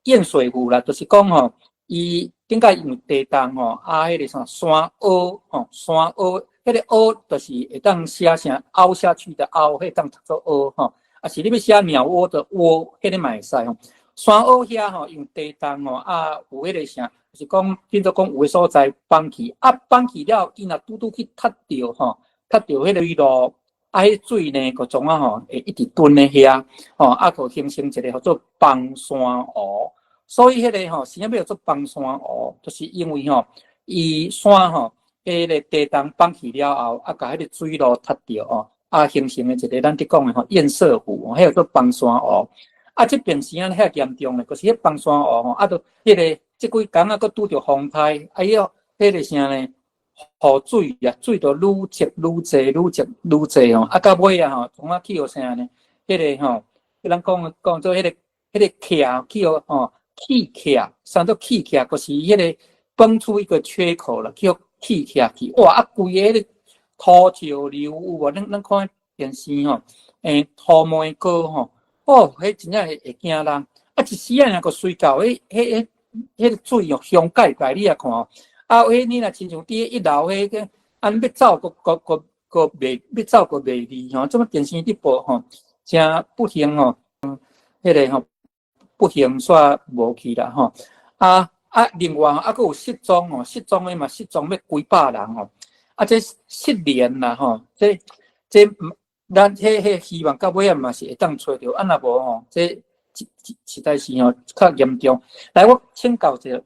淹水湖啦，就是讲吼，伊顶个用地动吼，迄个啥山凹吼，山凹，迄个凹就是会当写成凹下去的凹，会当读作凹吼，啊是你要写鸟窝的窝，迄个嘛会使吼。山凹遐吼用地动吼，有迄个啥，就是讲变做讲有诶所在放去，放去了，伊若拄去踢着吼，踢着迄个水路。迄水呢，个种吼会一直蹲咧遐，个形成一个叫做崩山湖。所以迄个啥要做崩山湖，就是因为伊山迄个地动放去了后，甲迄个水路踢着形成的一个咱伫讲的堰塞湖，迄个做崩山湖。这边时啊遐严重咧，就是迄崩山湖就迄个即几工佫拄着风台，迄个啥呢？水啊，水就愈积愈济，愈积愈济到尾从去互啥呢？迄个咱讲做迄个气气徛，啥做气徛？就是迄个崩出一个缺口了，叫气徛去。哇！规个迄个土石流有无？咱看电视土门高迄真正会惊人。一时若个水到，迄个水香盖盖，你看你若亲像伫一楼个，要走个袂，要走个袂离这么电视直播真不幸迄个不幸煞无去啦另外佫有失踪失踪的嘛，失踪要几百人这失联啦这咱希望到尾啊嘛是会当找着，若无这实在是较严重。来，我请教一下